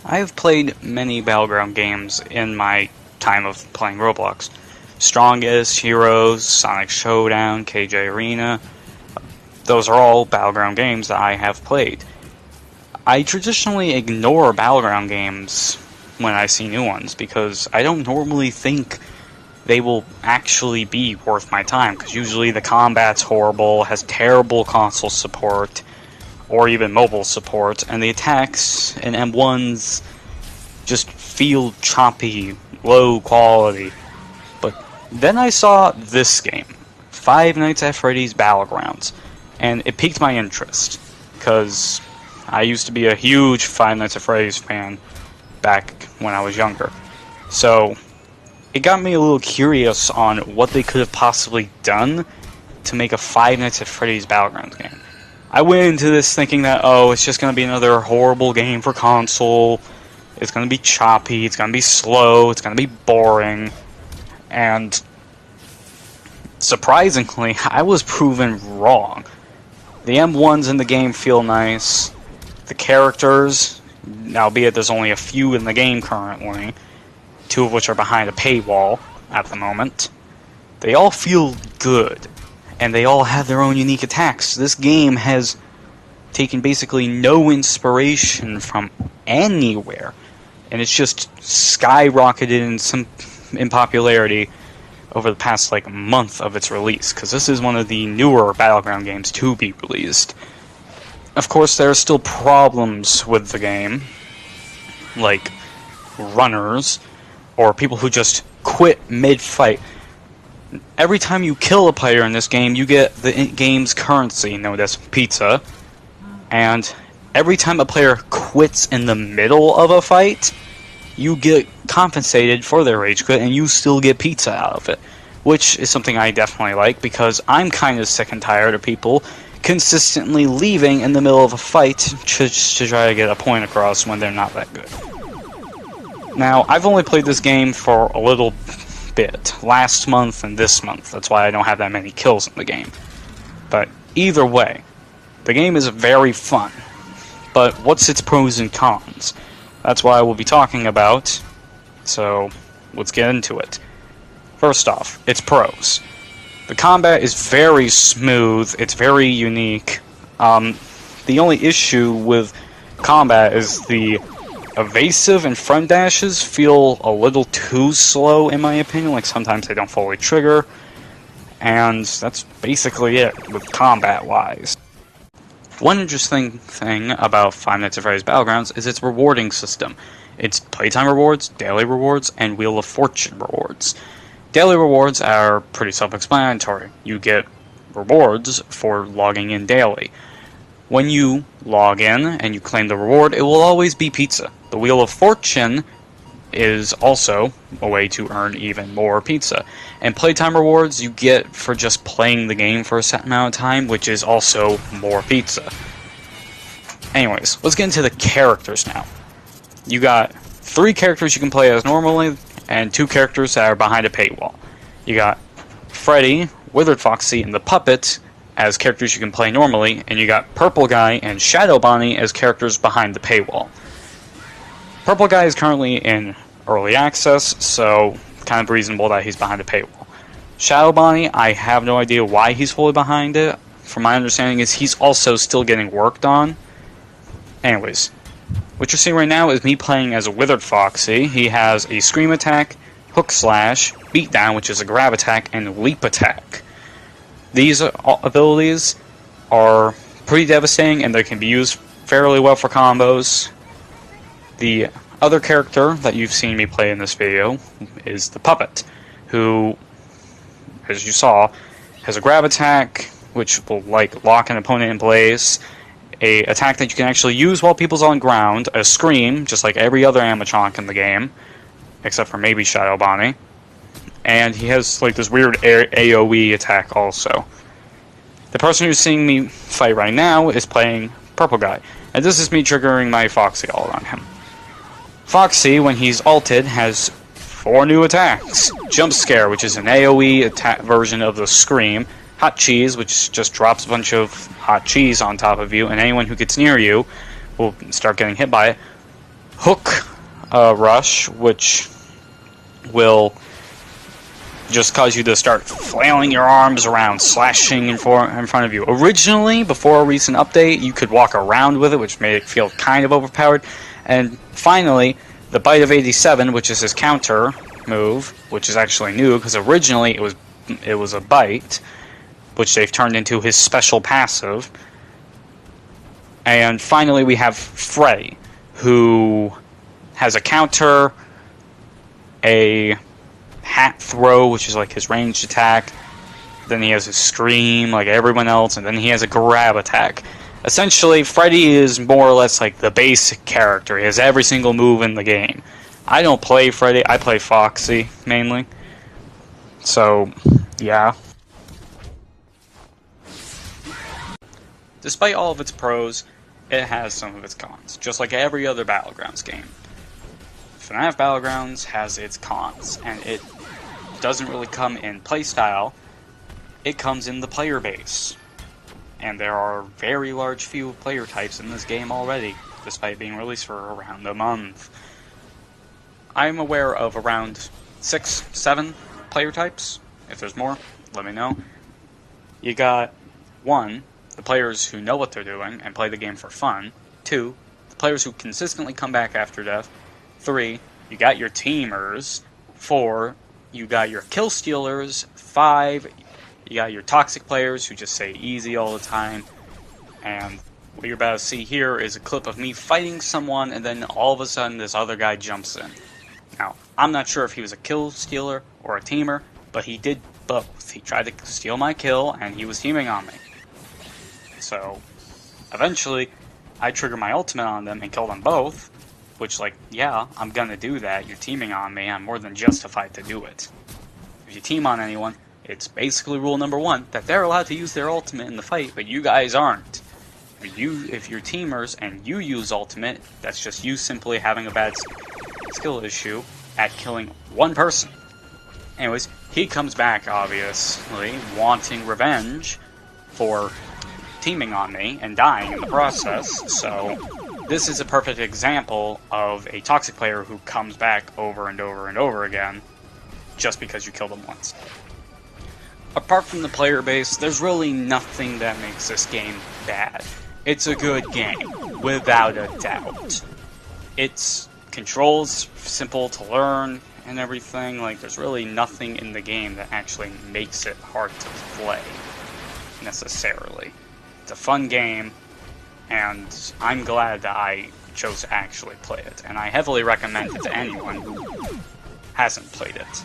I have played many Battleground games in my time of playing Roblox. Strongest, Heroes, Sonic Showdown, KJ Arena. Those are all Battleground games that I have played. I traditionally ignore Battleground games when I see new ones because I don't normally think they will actually be worth my time, because usually the combat's horrible, has terrible console support, or even mobile support, and the attacks in M1s just feel choppy, low quality. But then I saw this game, Five Nights at Freddy's Battlegrounds, and it piqued my interest, because I used to be a huge Five Nights at Freddy's fan back when I was younger. So it got me a little curious on what they could have possibly done to make a Five Nights at Freddy's Battlegrounds game. I went into this thinking that, it's just going to be another horrible game for console, it's going to be choppy, it's going to be slow, it's going to be boring, and surprisingly, I was proven wrong. The M1s in the game feel nice, the characters, albeit there's only a few in the game currently, two of which are behind a paywall at the moment, they all feel good. And they all have their own unique attacks. This game has taken basically no inspiration from anywhere. And it's just skyrocketed in popularity over the past month of its release. Because this is one of the newer Battleground games to be released. Of course, there are still problems with the game. Like runners, or people who just quit mid-fight. Every time you kill a player in this game, you get the game's currency, known as pizza. And every time a player quits in the middle of a fight, you get compensated for their rage quit, and you still get pizza out of it. Which is something I definitely like, because I'm kind of sick and tired of people consistently leaving in the middle of a fight to try to get a point across when they're not that good. Now, I've only played this game for a little bit, last month and this month. That's why I don't have that many kills in the game. But either way, the game is very fun. But what's its pros and cons? That's what I will be talking about. So let's get into it. First off, its pros. The combat is very smooth. It's very unique. The only issue with combat is the evasive and front dashes feel a little too slow, in my opinion. Sometimes they don't fully trigger. And that's basically it with combat-wise. One interesting thing about Five Nights at Freddy's Battlegrounds is its rewarding system. It's playtime rewards, daily rewards, and Wheel of Fortune rewards. Daily rewards are pretty self-explanatory. You get rewards for logging in daily. When you log in and you claim the reward, it will always be pizza. The Wheel of Fortune is also a way to earn even more pizza. And playtime rewards you get for just playing the game for a set amount of time, which is also more pizza. Anyways, let's get into the characters now. You got 3 characters you can play as normally, and 2 characters that are behind a paywall. You got Freddy, Withered Foxy, and the Puppet as characters you can play normally, and you got Purple Guy and Shadow Bonnie as characters behind the paywall. Purple Guy is currently in early access, so kind of reasonable that he's behind a paywall. Shadow Bonnie, I have no idea why he's fully behind it. From my understanding is he's also still getting worked on. Anyways, what you're seeing right now is me playing as a Withered Foxy. He has a Scream attack, Hook Slash, Beatdown, which is a grab attack, and Leap attack. These abilities are pretty devastating, and they can be used fairly well for combos. The other character that you've seen me play in this video is the Puppet, who, as you saw, has a grab attack, which will lock an opponent in place, a attack that you can actually use while people's on ground, a Scream, just like every other animatronic in the game, except for maybe Shadow Bonnie, and he has this weird AoE attack also. The person who's seeing me fight right now is playing Purple Guy, and this is me triggering my Foxy all around him. Foxy, when he's ulted, has 4 new attacks. Jump Scare, which is an AoE attack version of the Scream. Hot Cheese, which just drops a bunch of hot cheese on top of you, and anyone who gets near you will start getting hit by it. Hook Rush, which will just cause you to start flailing your arms around, slashing in front of you. Originally, before a recent update, you could walk around with it, which made it feel kind of overpowered. And finally, the Bite of 87, which is his counter move, which is actually new, because originally it was a bite, which they've turned into his special passive. And finally, we have Freddy, who has a counter, a hat throw, which is like his ranged attack. Then he has a scream, like everyone else, and then he has a grab attack. Essentially, Freddy is more or less like the basic character. He has every single move in the game. I don't play Freddy, I play Foxy, mainly. So, yeah. Despite all of its pros, it has some of its cons, just like every other Battlegrounds game. FNAF Battlegrounds has its cons, and it doesn't really come in playstyle, it comes in the player base. And there are very large few player types in this game already, despite being released for around a month. I'm aware of around 6, 7 player types. If there's more, let me know. You got 1, the players who know what they're doing and play the game for fun. 2, the players who consistently come back after death. 3, you got your teamers. 4, you got your kill stealers. 5, you got your toxic players who just say easy all the time. And what you're about to see here is a clip of me fighting someone, and then all of a sudden this other guy jumps in. Now, I'm not sure if he was a kill stealer or a teamer, but he did both. He tried to steal my kill, and he was teaming on me. So, eventually, I trigger my ultimate on them and kill them both, which, like, yeah, I'm gonna do that. You're teaming on me, I'm more than justified to do it. If you team on anyone, it's basically rule number 1, that they're allowed to use their ultimate in the fight, but you guys aren't. If you're teamers and you use ultimate, that's just you simply having a bad skill issue at killing one person. Anyways, he comes back, obviously, wanting revenge for teaming on me and dying in the process, so this is a perfect example of a toxic player who comes back over and over and over again just because you killed them once. Apart from the player base, there's really nothing that makes this game bad. It's a good game, without a doubt. Its controls simple to learn and everything. Like, there's really nothing in the game that actually makes it hard to play, necessarily. It's a fun game, and I'm glad that I chose to actually play it, and I heavily recommend it to anyone who hasn't played it.